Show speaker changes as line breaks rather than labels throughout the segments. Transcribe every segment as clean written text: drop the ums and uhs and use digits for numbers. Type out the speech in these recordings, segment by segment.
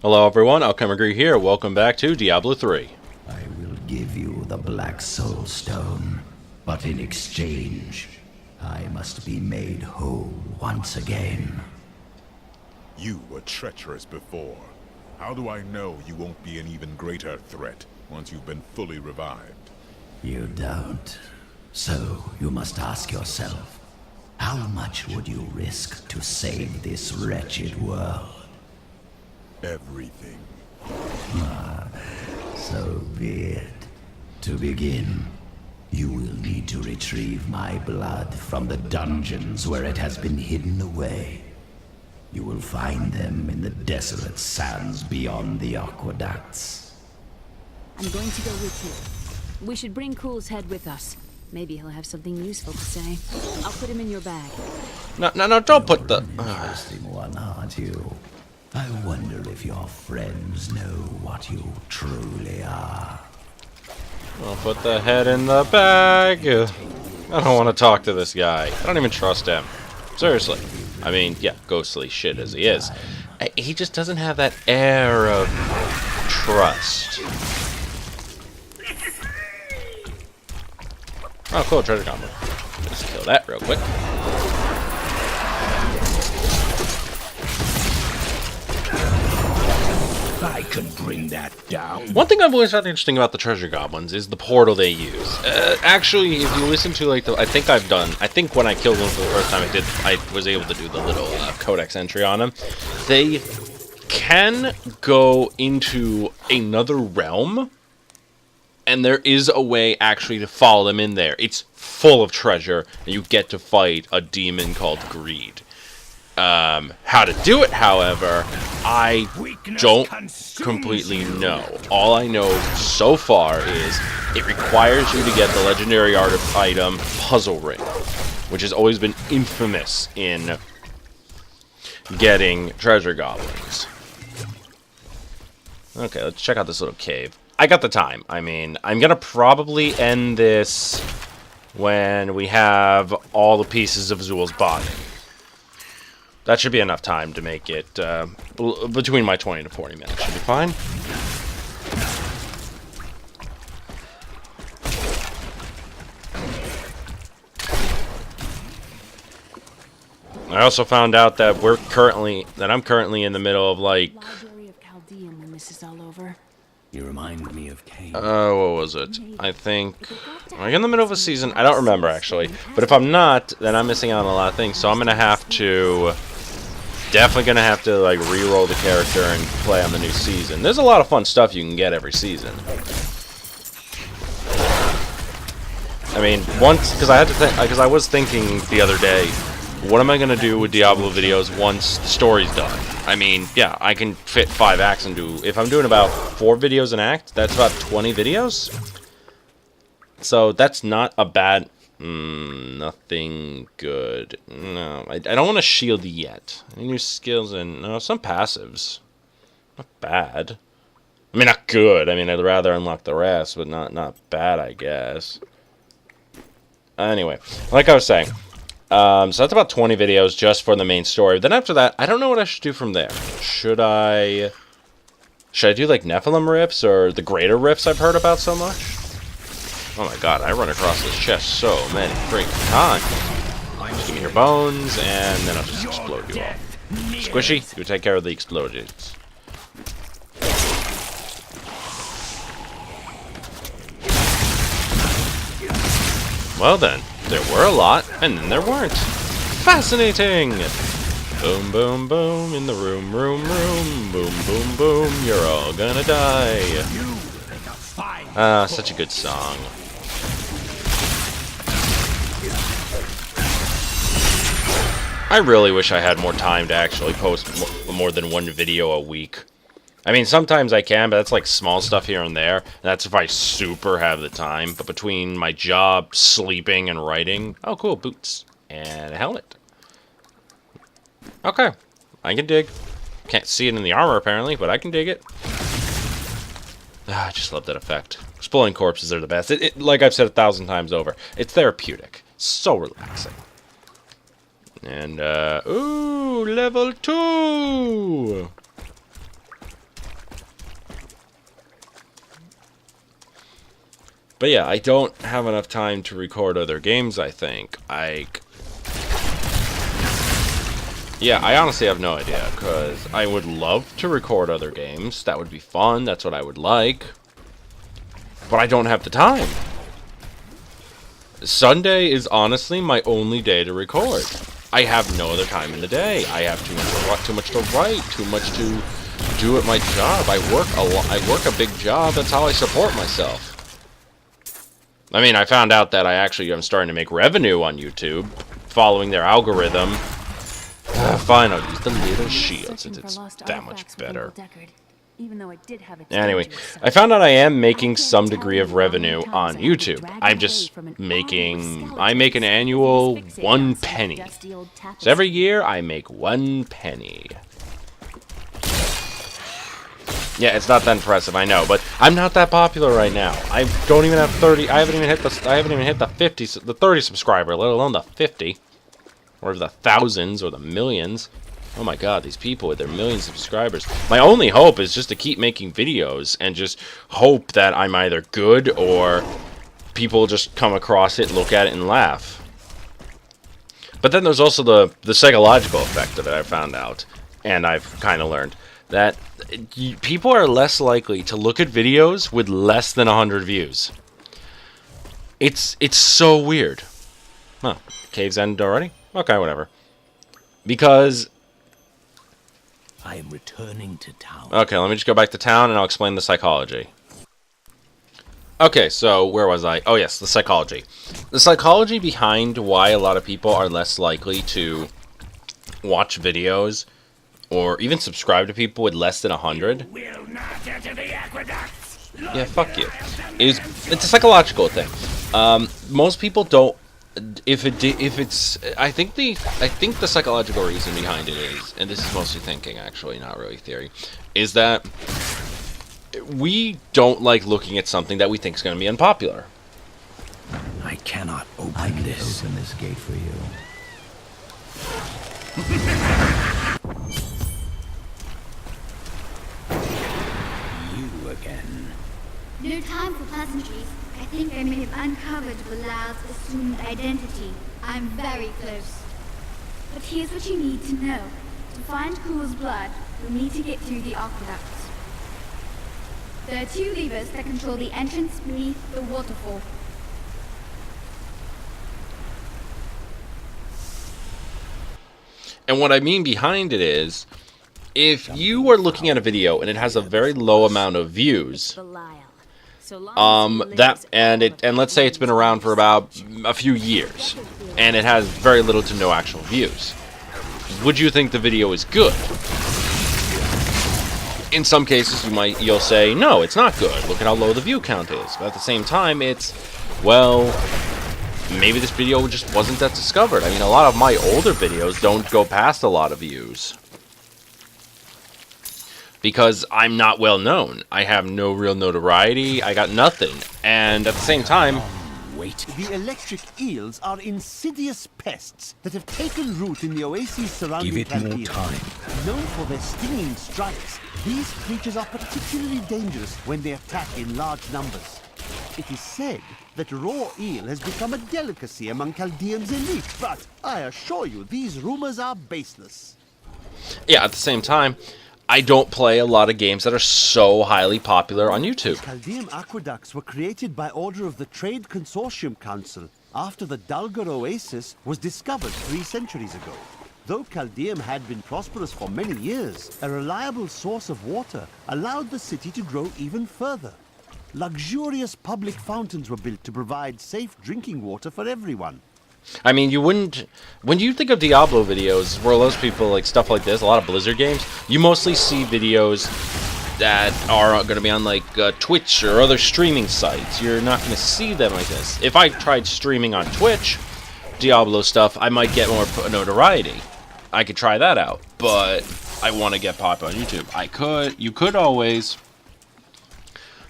Hello everyone, Alchemicgree here. Welcome back to Diablo 3.
I will give you the Black Soul Stone, but in exchange, I must be made whole once again.
You were treacherous before. How do I know you won't be an even greater threat once you've been fully revived?
You don't. So you must ask yourself, how much would you risk to save this wretched world?
Everything.
So be it. To begin, you will need to retrieve my blood from the dungeons where it has been hidden away. You will find them in the desolate sands beyond the aqueducts.
I'm going to go with you. We should bring Cool's head with us. Maybe he'll have something useful to say. I'll put him in your bag.
No, don't put the...
Interesting one, aren't you? I wonder if your friends know what you truly are.
I'll put the head in the bag. I don't want to talk to this guy. I don't even trust him. Seriously. I mean, yeah, ghostly shit as he is. He just doesn't have that air of trust. Oh, cool, treasure goblin. Let's kill that real quick.
I can bring that down.
One thing I've always found interesting about the treasure goblins is the portal they use. Actually, if you listen to like I think when I killed one for the first time, I was able to do the little codex entry on them. They can go into another realm, and there is a way actually to follow them in there. It's full of treasure, and you get to fight a demon called Greed. How to do it, however, I don't completely know. All I know so far is it requires you to get the legendary item Puzzle Ring, which has always been infamous in getting treasure goblins. Okay, let's check out this little cave. I got the time. I mean, I'm gonna probably end this when we have all the pieces of Zul's body. That should be enough time to make it between my 20 to 40 minutes. Should be fine. I also found out that I'm currently in the middle of like.
Library of Chaldean when this is all over.
You remind me of Cain.
What was it? I think... Am I in the middle of a season? I don't remember, actually. But if I'm not, then I'm missing out on a lot of things. So I'm going to have to... Definitely going to have to, like, re-roll the character and play on the new season. There's a lot of fun stuff you can get every season. I mean, once... Because I had to think... Because I was thinking the other day, what am I going to do with Diablo videos once the story's done? I mean, yeah, I can fit 5 acts and do... If I'm doing about 4 videos an act, that's about 20 videos. So that's not a bad... nothing good. No, I don't want to shield yet. Any new skills and... No, some passives. Not bad. I mean, not good. I mean, I'd rather unlock the rest, but not bad, I guess. Anyway, like I was saying... so that's about 20 videos just for the main story. Then after that, I don't know what I should do from there. Should I do like Nephilim riffs or the greater riffs I've heard about so much? Oh my god, I run across this chest so many freaking times. Just give me your bones, and then I'll just explode you all. Squishy, you take care of the explosions. Well then. There were a lot, and then there weren't. Fascinating! Boom, boom, boom, in the room, room, room. Boom, boom, boom, you're all gonna die. Ah, such a good song. I really wish I had more time to actually post more than 1 video a week. I mean, sometimes I can, but that's like small stuff here and there. That's if I super have the time. But between my job, sleeping, and writing... Oh, cool, boots. And a helmet. Okay, I can dig. Can't see it in the armor, apparently, but I can dig it. Ah, I just love that effect. Exploding corpses are the best. Like I've said 1,000 times over, it's therapeutic. So relaxing. And, ooh, level 2! But yeah, I don't have enough time to record other games, I think. Yeah, I honestly have no idea, because I would love to record other games. That would be fun, that's what I would like. But I don't have the time. Sunday is honestly my only day to record. I have no other time in the day. I have too much to write, too much to do at my job. I work a big job, that's how I support myself. I mean, I found out that I'm starting to make revenue on YouTube, following their algorithm. Fine, I'll use the little shield since it's that much better. Anyway, I found out I am making some degree of revenue on YouTube. I make an annual 1 penny. So every year, I make 1 penny. Yeah, it's not that impressive, I know, but I'm not that popular right now. I don't even have 30. I haven't even hit the 50, the 30 subscriber, let alone the 50, or the thousands or the millions. Oh my God, these people with their millions of subscribers. My only hope is just to keep making videos and just hope that I'm either good or people just come across it, look at it, and laugh. But then there's also the psychological effect of it. I found out, and I've kind of learned that people are less likely to look at videos with less than 100 views. It's so weird. Huh. Caves end already? Okay, whatever. Because
I am returning to town.
Okay, let me just go back to town and I'll explain the psychology. Okay, so where was I? Oh yes, the psychology. The psychology behind why a lot of people are less likely to watch videos or even subscribe to people with less than 100.
Will not enter the aqueducts.
Yeah, fuck you. It's a psychological thing. Most people don't. I think the psychological reason behind it is, and this is mostly thinking actually, not really theory, is that we don't like looking at something that we think is going to be unpopular.
I cannot open this gate for you. You again.
No time for pleasantries. I think I may have uncovered Bilal's assumed identity. I'm very close. But here's what you need to know. To find Kule's blood, you'll need to get through the aqueducts. There are 2 levers that control the entrance beneath the waterfall.
And what I mean behind it is, if you are looking at a video and it has a very low amount of views, and let's say it's been around for about a few years, and it has very little to no actual views, would you think the video is good? In some cases, you'll say, no, it's not good. Look at how low the view count is. But at the same time, it's, well, maybe this video just wasn't that discovered. I mean, a lot of my older videos don't go past a lot of views, because I'm not well known. I have no real notoriety. I got nothing. And at the same time,
Wait. The electric eels are insidious pests that have taken root in the oases surrounding
Give it more
Chaldean.
time.
Known for their stinging strikes, these creatures are particularly dangerous when they attack in large numbers. It is said that raw eel has become a delicacy among Chaldean's elite, but I assure you these rumors are baseless.
yeah, at the same time, I don't play a lot of games that are so highly popular on YouTube.
Chaldean aqueducts were created by order of the Trade Consortium Council after the Dulgar Oasis was discovered 3 centuries ago. Though Chaldean had been prosperous for many years, a reliable source of water allowed the city to grow even further. Luxurious public fountains were built to provide safe drinking water for everyone.
I mean, you wouldn't... When you think of Diablo videos, where most people like stuff like this, a lot of Blizzard games, you mostly see videos that are going to be on like Twitch or other streaming sites. You're not going to see them like this. If I tried streaming on Twitch, Diablo stuff, I might get more notoriety. I could try that out, but I want to get popular on YouTube. You could always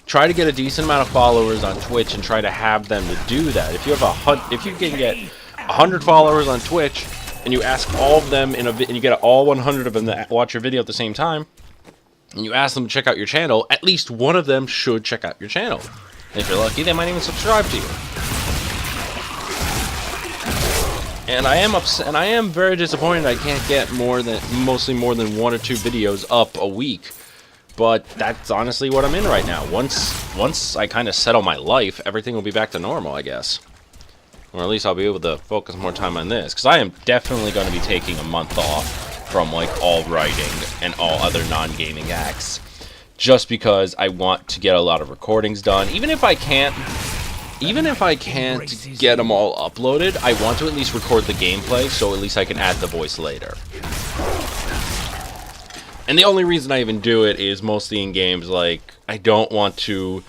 try to get a decent amount of followers on Twitch and try to have them to do that. If you have if you can get 100 followers on Twitch and you ask all of them and you get all 100 of them to watch your video at the same time, and you ask them to check out your channel, at least one of them should check out your channel. If you're lucky, they might even subscribe to you. And I am upset, and I am very disappointed I can't get mostly more than 1 or 2 videos up a week. But that's honestly what I'm in right now. Once I kind of settle my life, everything will be back to normal, I guess. Or at least I'll be able to focus more time on this. Because I am definitely going to be taking a month off from, like, all writing and all other non-gaming acts. Just because I want to get a lot of recordings done. Even if I can't get them all uploaded, I want to at least record the gameplay, so at least I can add the voice later. And the only reason I even do it is mostly in games like I don't want to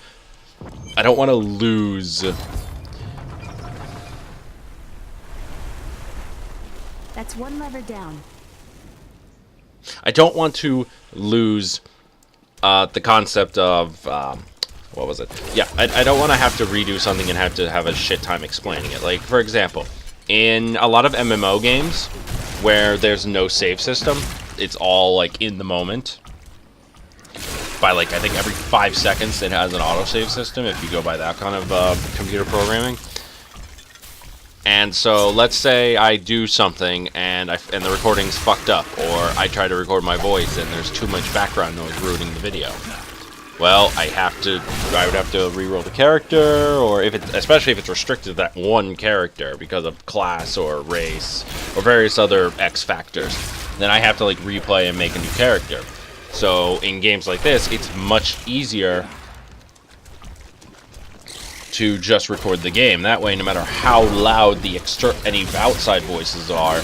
lose.
That's one lever down.
I don't want to lose the concept of what was it? Yeah, I don't want to have to redo something and have to have a shit time explaining it. Like, for example, in a lot of MMO games where there's no save system, it's all, like, in the moment. By, like, I think every 5 seconds it has an autosave system if you go by that kind of computer programming. And so, let's say I do something and the recording's fucked up, or I try to record my voice and there's too much background noise ruining the video. Well, I would have to re-roll the character, or especially if it's restricted to that one character because of class or race or various other X factors, then I have to, like, replay and make a new character. So in games like this, it's much easier to just record the game. That way, no matter how loud the any outside voices are,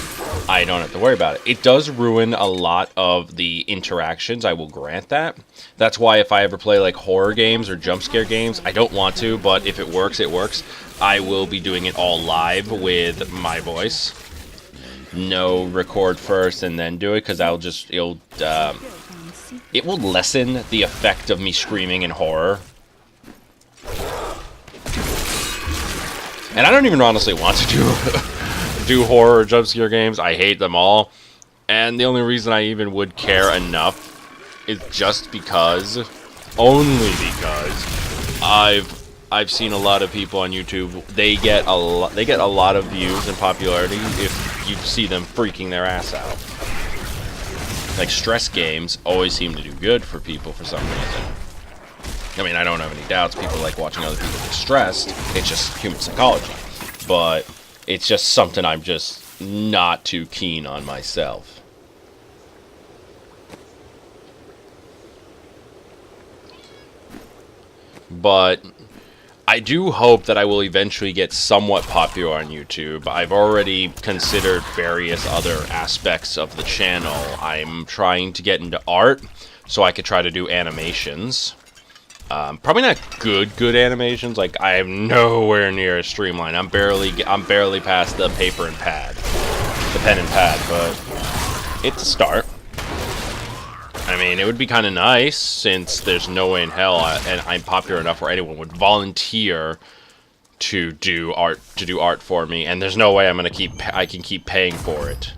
I don't have to worry about it. It does ruin a lot of the interactions, I will grant that. That's why if I ever play, like, horror games or jump scare games, I don't want to, but if it works, it works. I will be doing it all live with my voice. No record first and then do it, because it will lessen the effect of me screaming in horror. And I don't even honestly want to do horror or jump scare games. I hate them all. And the only reason I even would care enough is just because, only because, I've seen a lot of people on YouTube. They get a lot of views and popularity if you see them freaking their ass out. Like, stress games always seem to do good for people for some reason. I mean, I don't have any doubts people like watching other people get stressed. It's just human psychology. But it's just something I'm just not too keen on myself. But I do hope that I will eventually get somewhat popular on YouTube. I've already considered various other aspects of the channel. I'm trying to get into art so I could try to do animations. Probably not good animations. Like, I am nowhere near a streamline. I'm barely past the paper and pad, the pen and pad, but it's a start. I mean, it would be kind of nice since there's no way in hell, and I'm popular enough where anyone would volunteer to do art for me, and there's no way I can keep paying for it.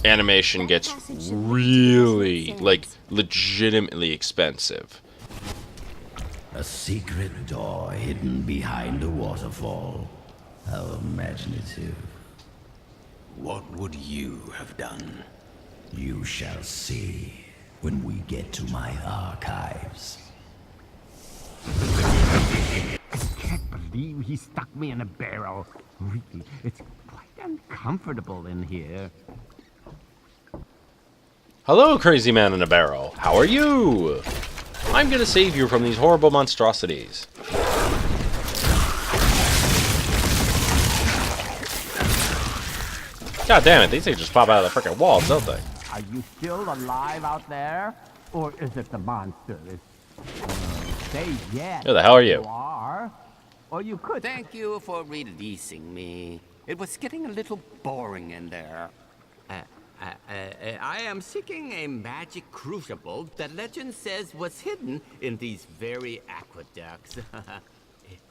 Animation gets really, like, legitimately expensive.
A secret door hidden behind a waterfall. How imaginative. What would you have done? You shall see when we get to my archives.
I can't believe he stuck me in a barrel. Really, it's quite uncomfortable in here.
Hello, crazy man in a barrel. How are you? I'm gonna save you from these horrible monstrosities. God damn it, these things just pop out of the frickin' walls, don't they?
Are you still alive out there? Or is it the monsters? Say yes.
Who the hell are you?
You are. Or you could.
Thank you for releasing me. It was getting a little boring in there. I am seeking a magic crucible that legend says was hidden in these very aqueducts.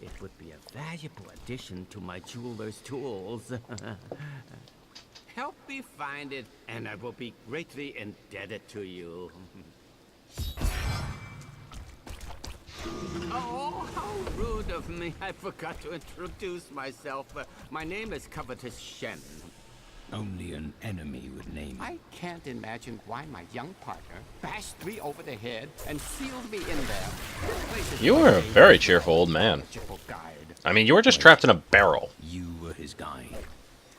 It would be a valuable addition to my jeweler's tools. Help me find it, and I will be greatly indebted to you. Oh, how rude of me. I forgot to introduce myself. My name is Covetous Shen.
Only an enemy would name it.
I can't imagine why my young partner bashed me over the head and sealed me in there. This place is
You were a very cheerful old man.
guide.
I mean, you were just trapped in a barrel,
You were his guide.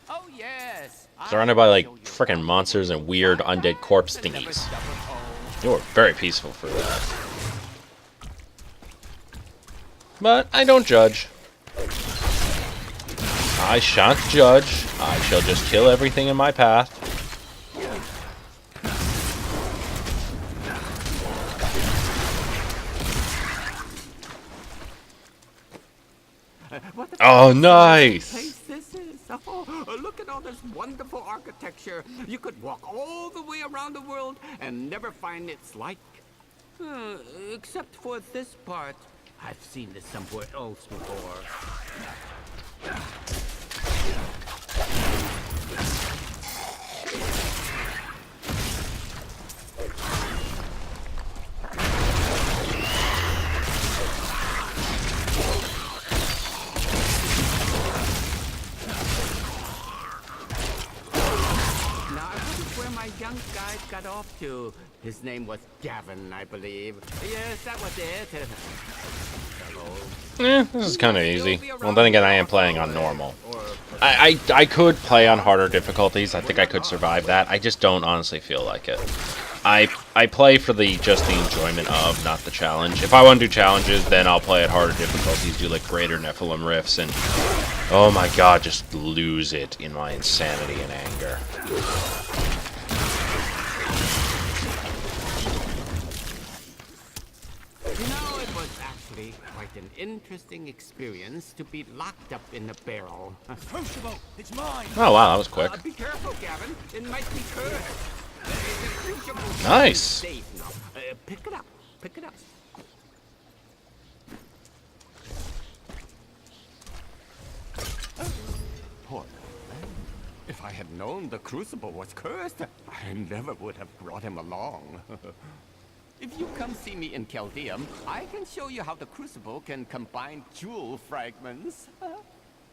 Oh, yes.
surrounded by like frickin' monsters and weird undead corpse thingies. You were very peaceful for that. But I don't judge. I shan't judge. I shall just kill everything in my path. Oh, nice!
Place this is. Oh, look at all this wonderful architecture. You could walk all the way around the world and never find its like. Except for this part. I've seen this somewhere else before. My young guide got off to. His name was Gavin, I believe. Yes, that was it. Hello.
This is kind of easy. Well, then again, I am playing on normal. I could play on harder difficulties. I think I could survive that. I just don't honestly feel like it. I play for just the enjoyment of, not the challenge. If I want to do challenges, then I'll play at harder difficulties, do like greater Nephilim rifts, and oh my god, just lose it in my insanity and anger.
You know, it was actually quite an interesting experience to be locked up in a barrel.
Crucible, it's mine.
Oh wow, that was quick.
Be careful, Gavin. It might be cursed. The crucible
Nice.
is safe now. Pick it up. Pick it up. Poor man. If I had known the crucible was cursed, I never would have brought him along. If you come see me in Chaldeum, I can show you how the crucible can combine jewel fragments.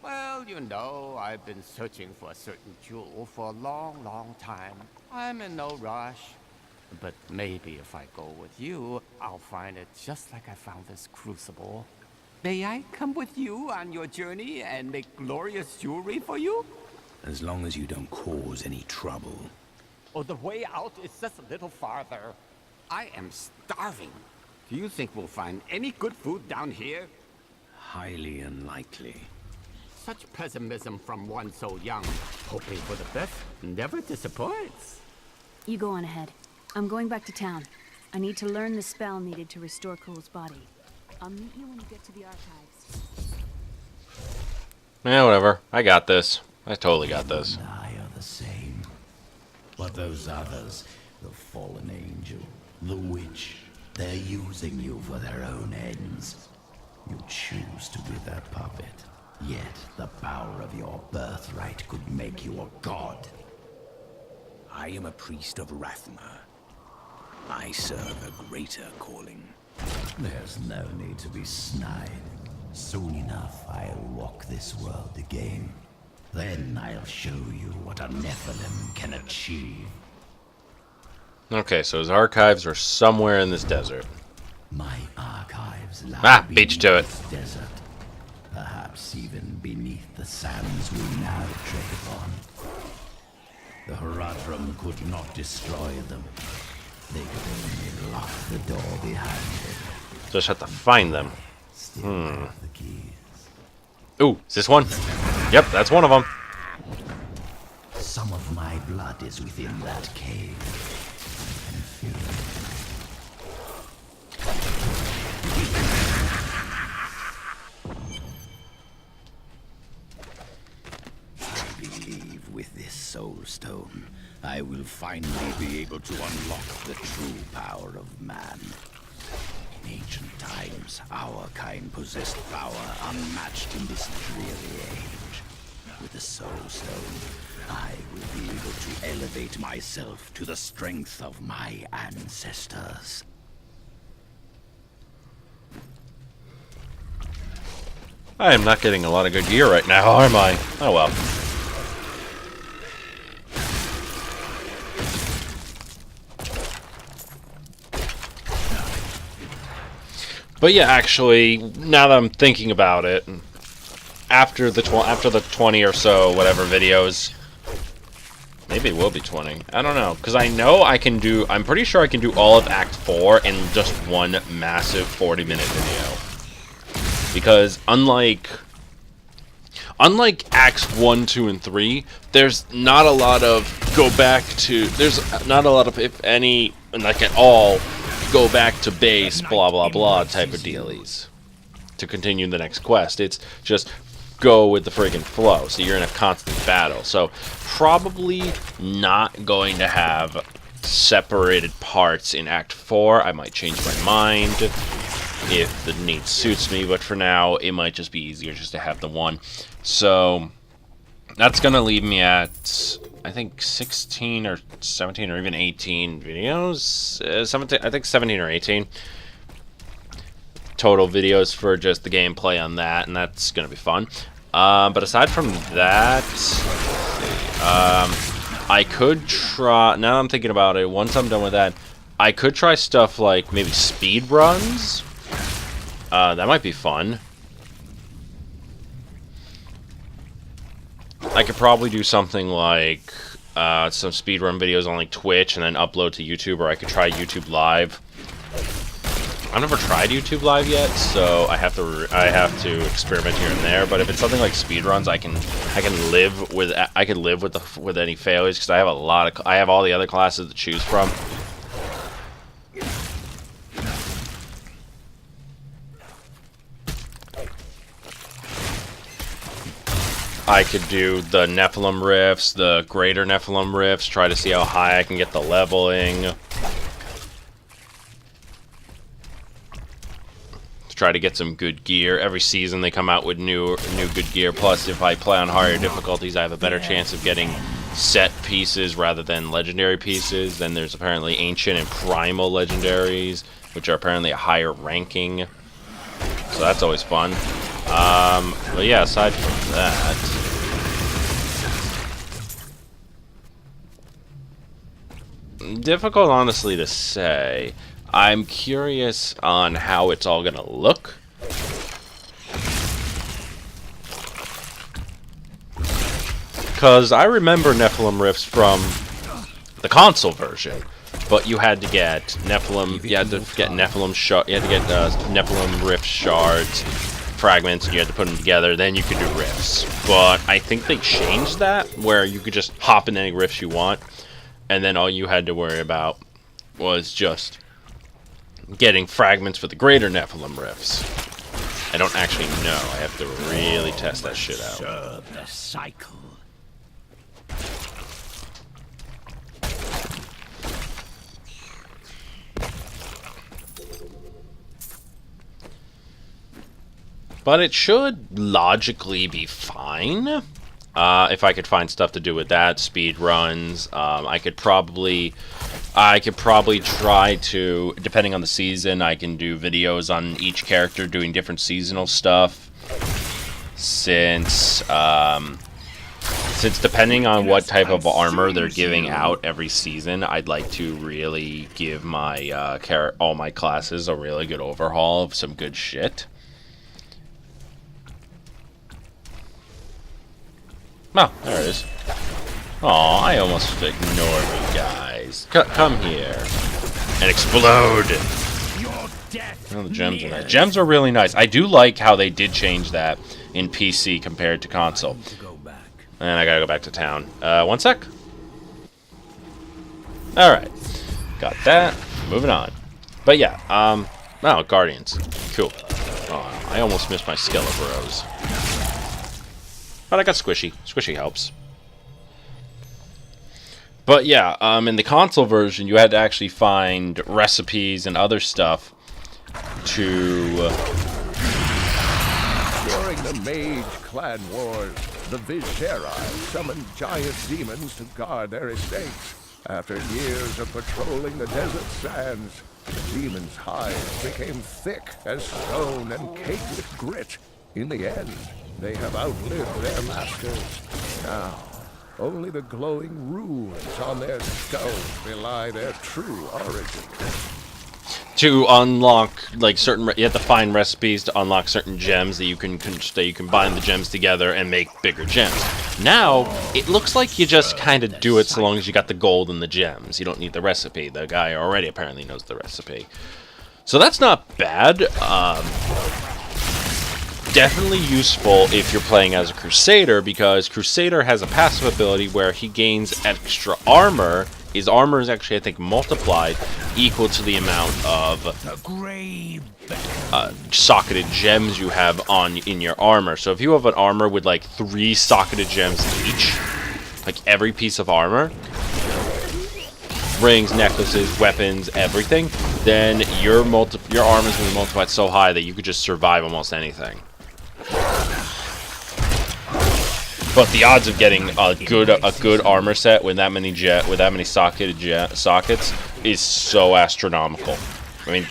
Well, you know, I've been searching for a certain jewel for a long, long time. I'm in no rush. But maybe if I go with you, I'll find it just like I found this crucible. May I come with you on your journey and make glorious jewelry for you?
As long as you don't cause any trouble.
Oh, the way out is just a little farther. I am starving. Do you think we'll find any good food down here?
Highly unlikely.
Such pessimism from one so young. Hoping for the best never disappoints.
You go on ahead. I'm going back to town. I need to learn the spell needed to restore Kule's body. I'll meet you when you get to the archives.
Yeah, whatever. I got this. I totally got this.
You and I are the same. But those others, the fallen angel, the witch, they're using you for their own ends. You choose to be their puppet. Yet the power of your birthright could make you a god. I am a priest of Rathma. I serve a greater calling. There's no need to be snide. Soon enough, I'll walk this world again. Then I'll show you what a Nephilim can achieve.
Okay, so his archives are somewhere in this desert.
My archives lie
beat you to it.
this desert. Perhaps even beneath the sands we now tread upon. The Haradrim could not destroy them. They could only lock the door behind them.
Just have to find them.
Still have the keys.
Ooh, is this one? Yep, that's one of them.
Some of my blood is within that cave. I can feel it. I believe with this soul stone, I will finally be able to unlock the true power of man. In ancient times, our kind possessed power unmatched in this dreary age. With the soul stone, I will be able to elevate myself to the strength of my ancestors.
I am not getting a lot of good gear right now, am I? Oh well. But yeah, actually, now that I'm thinking about it, after the 20 or so whatever videos, maybe it will be 20. I don't know, because I know I can do. I'm pretty sure I can do all of Act 4 in just one massive 40-minute video. Because unlike Acts 1, 2, and 3, there's not a lot of go back to. There's not a lot of, if any, like at all, go back to base, blah blah blah type of dealies to continue the next quest. It's just go with the friggin' flow, so you're in a constant battle. So probably not going to have separated parts in Act 4. I might change my mind if the need suits me, but for now it might just be easier just to have the one. So that's gonna leave me at, I think, 16 or 17 or even 18 videos. 17, I think 17 or 18 total videos for just the gameplay on that, and that's gonna be fun. But aside from that, I could try. Now I'm thinking about it. Once I'm done with that, I could try stuff like maybe speed runs. That might be fun. I could probably do something like some speedrun videos on like Twitch and then upload to YouTube, or I could try YouTube Live. I've never tried YouTube Live yet, so I have to experiment here and there. But if it's something like speedruns, I can live with any failures, because I have all the other classes to choose from. I could do the Nephilim rifts, the greater Nephilim rifts, try to see how high I can get the leveling. Try to get some good gear. Every season they come out with new good gear. Plus, if I play on higher difficulties, I have a better chance of getting set pieces rather than legendary pieces. Then there's apparently ancient and primal legendaries, which are apparently a higher ranking. So that's always fun. But yeah, aside from that, difficult honestly to say. I'm curious on how it's all gonna look. Because I remember Nephilim rifts from the console version, but you had to get Nephilim. You had to get Nephilim Nephilim rift shards, fragments, and you had to put them together. Then you could do rifts. But I think they changed that, where you could just hop in any rifts you want, and then all you had to worry about was just getting fragments for the greater Nephilim rifts. I don't actually know. I have to really test that shit out.
Serve the cycle.
But it should logically be fine. If I could find stuff to do with that, speed runs. I could probably try to, depending on the season, I can do videos on each character doing different seasonal stuff. Since depending on what type of armor they're giving out every season, I'd like to really give my all my classes a really good overhaul of some good shit. Oh, there it is. Aw, I almost ignored you guys. Come here. And explode! Oh, the gems are nice. Gems are really nice. I do like how they did change that in PC compared to console. And I gotta go back to town. One sec. Alright. Got that. Moving on. But yeah, oh, Guardians. Cool. Oh, I almost missed my Skelebros. But I got Squishy. Squishy helps. But yeah, in the console version, you had to actually find recipes and other stuff to...
During the Mage Clan Wars, the Visceri summoned giant demons to guard their estates. After years of patrolling the desert sands, the demons' hides became thick as stone and caked with grit. In the end, they have outlived their masters. Now, only the glowing runes on their skulls belie their true origin.
To unlock like certain, you have to find recipes to unlock certain gems that you can bind the gems together and make bigger gems. Now it looks like you just kind of do it so long as you got the gold and the gems. You don't need the recipe. The guy already apparently knows the recipe, so that's not bad. Definitely useful if you're playing as a Crusader, because Crusader has a passive ability where he gains extra armor. His armor is actually, I think, multiplied equal to the amount of socketed gems you have in your armor. So if you have an armor with like 3 socketed gems each, like every piece of armor, rings, necklaces, weapons, everything, then your armor is going to be multiplied so high that you could just survive almost anything. But the odds of getting a good armor set with that many socketed sockets is so astronomical. I mean,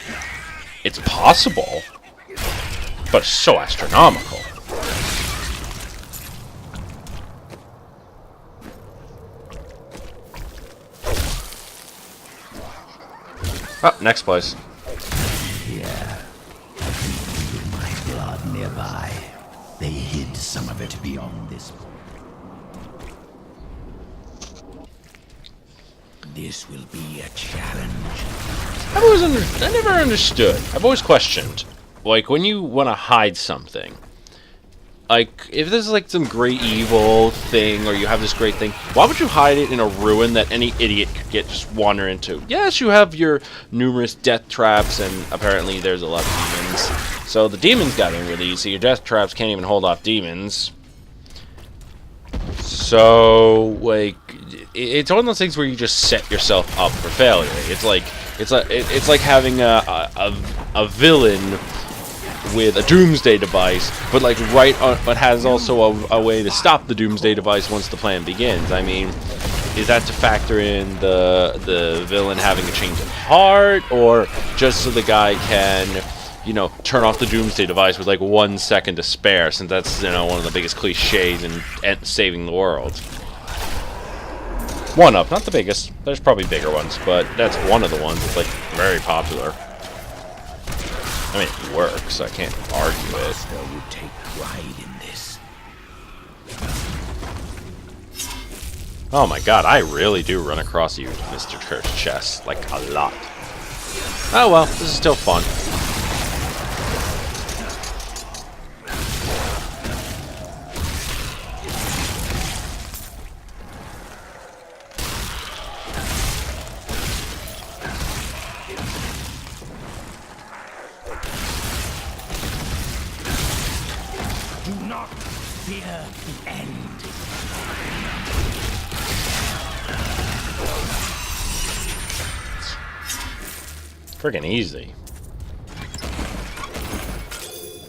it's possible, but it's so astronomical. Oh, next place.
Yeah, I can feel my blood nearby. They hid some of it beyond this. This will be a challenge.
I never understood. I've always questioned, like, when you want to hide something, like, if this is like some great evil thing, or you have this great thing, why would you hide it in a ruin that any idiot could just wander into? Yes, you have your numerous death traps, and apparently there's a lot of demons. So the demons got in really easy. Your death traps can't even hold off demons. So, like, it's one of those things where you just set yourself up for failure. It's like having a villain with a doomsday device, but like but has also a way to stop the doomsday device once the plan begins. I mean, is that to factor in the villain having a change of heart, or just so the guy can, you know, turn off the doomsday device with like 1 second to spare, since that's, you know, one of the biggest cliches in saving the world. One up, not the biggest. There's probably bigger ones, but that's one of the ones that's like very popular. I mean, it works. I can't argue it.
You take pride in this.
Oh my god, I really do run across you, Mr. Church Chess, like a lot. Oh well, this is still fun. Freaking easy.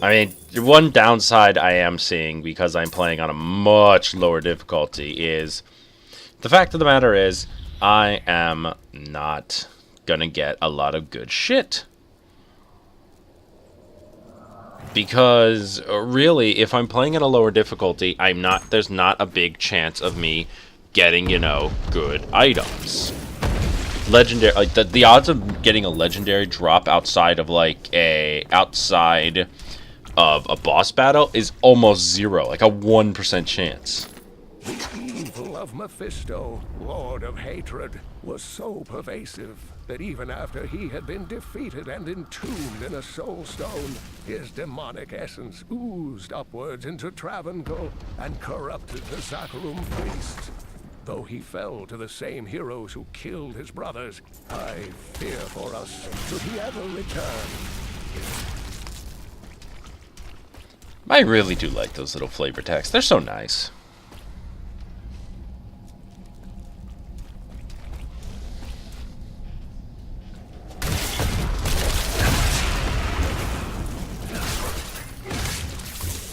I mean, one downside I am seeing, because I'm playing on a much lower difficulty, is the fact of the matter is I am not gonna get a lot of good shit. Because really, if I'm playing at a lower difficulty, there's not a big chance of me getting, you know, good items. Legendary, like the odds of getting a legendary drop outside of a boss battle is almost zero, like a 1% chance.
The evil of Mephisto, Lord of Hatred, was so pervasive that even after he had been defeated and entombed in a soul stone, his demonic essence oozed upwards into Travancore and corrupted the Zakharum priests. Though he fell to the same heroes who killed his brothers, I fear for us should he ever return.
I really do like those little flavor texts. They're so nice.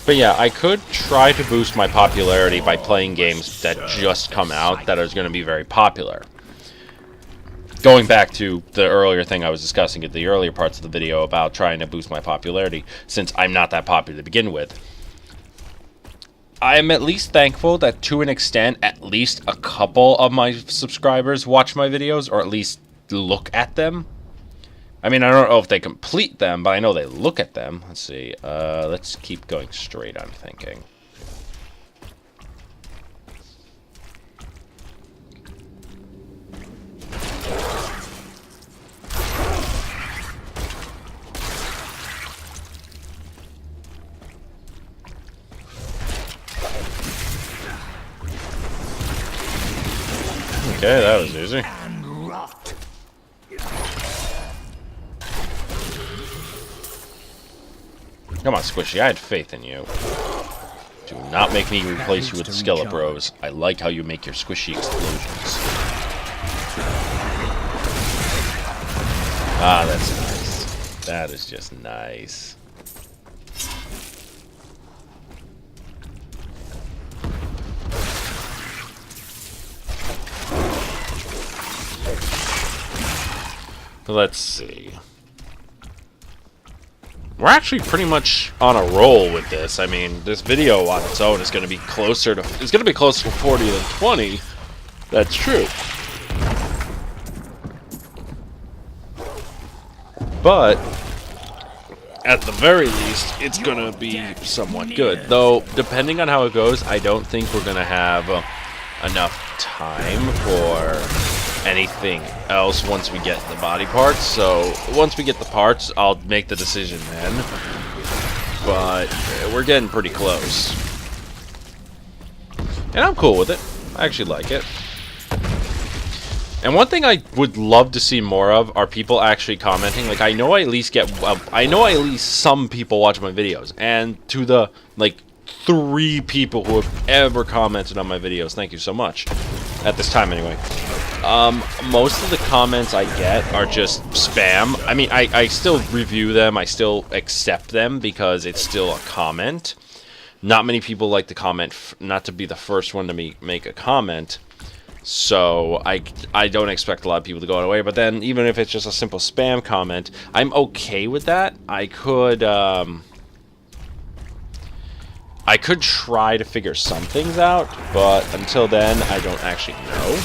But yeah, I could try to boost my popularity by playing games that just come out that are going to be very popular. going back to the earlier thing I was discussing at the earlier parts of the video about trying to boost my popularity, since I'm not that popular to begin with, I am at least thankful that to an extent, at least a couple of my subscribers watch my videos, or at least look at them. I mean, I don't know if they complete them, but I know they look at them. Let's see. Let's keep going straight, I'm thinking. Okay, that was easy. Come on, Squishy, I had faith in you. Do not make me replace you with the Skelebros. I like how you make your squishy explosions. Ah, that's nice. That is just nice. Let's see. We're actually pretty much on a roll with this. I mean, this video on its own is going to be closer to... It's going to be closer to 40 than 20. That's true. But, at the very least, it's going to be somewhat good. Though, depending on how it goes, I don't think we're going to have enough time for anything else once we get the body parts. So once we get the parts, I'll make the decision then. But we're getting pretty close, and I'm cool with it. I actually like it. And one thing I would love to see more of are people actually commenting. Like, I know I at least get some people watch my videos, and to the like 3 people who have ever commented on my videos, thank you so much. At this time, anyway. Most of the comments I get are just spam. I mean, I still review them. I still accept them because it's still a comment. Not many people like to comment, not to be the first one to make a comment. So I don't expect a lot of people to go away. But then, even if it's just a simple spam comment, I'm okay with that. I could try to figure some things out, but until then, I don't actually know.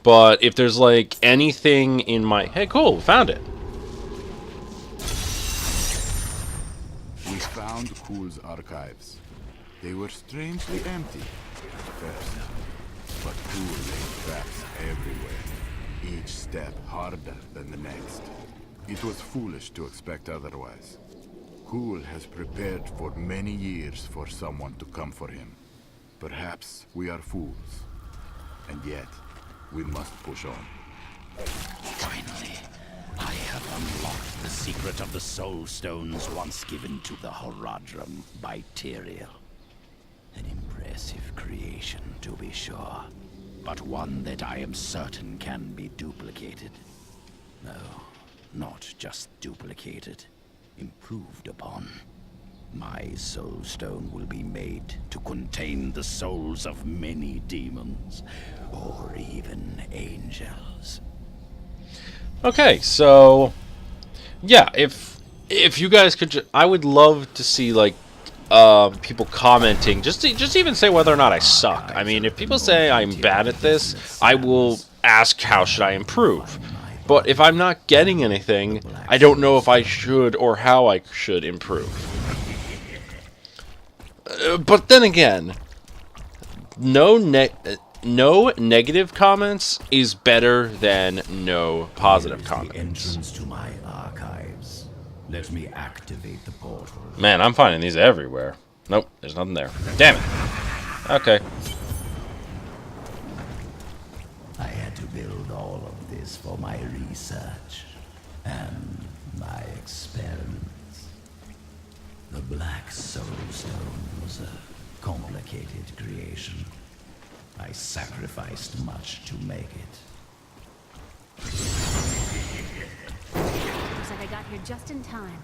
But if there's like anything in my... Hey, cool, found it.
We found Kulle's archives. They were strangely empty at first, but Kulle laid traps everywhere, each step harder than the next. It was foolish to expect otherwise. Kulle has prepared for many years for someone to come for him. Perhaps we are fools, and yet we must push on.
Finally, I have unlocked the secret of the soul stones once given to the Horadrim by Tyrael. An impressive creation, to be sure, but one that I am certain can be duplicated. No, not just duplicated, improved upon. My soul stone will be made to contain the souls of many demons, or even angels.
Okay, so yeah, if you guys could, I would love to see like people commenting, just even say whether or not I suck. I mean, if people say I'm bad at this, I will ask how should I improve. But if I'm not getting anything, I don't know if I should or how I should improve. But then again, no negative comments is better than no positive comments.
Entrance to my archives. Let me activate the portal.
Man, I'm finding these everywhere. Nope, there's nothing there. Damn it. Okay.
I had to build all of this for my research and my experiments. The Black Soul Stone was a complicated creation. I sacrificed much to make it.
got here just in time.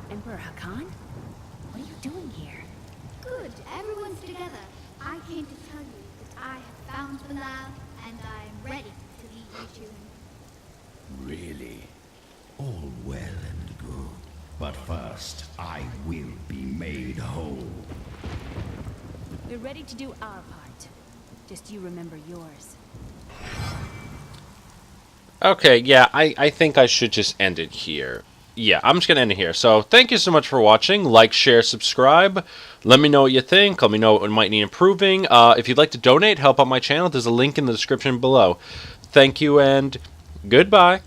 Emperor Hakan? What are you doing here?
Good, everyone's together. I came to tell you that I have found the lab, and I'm ready to lead you to him.
Really? All well and good. But first, I will be made whole.
We're ready to do our part. Just you remember yours.
Okay, yeah, I think I should just end it here. Yeah, I'm just going to end it here. So, thank you so much for watching. Like, share, subscribe. Let me know what you think. Let me know what might need improving. If you'd like to donate, help out my channel, there's a link in the description below. Thank you, and goodbye.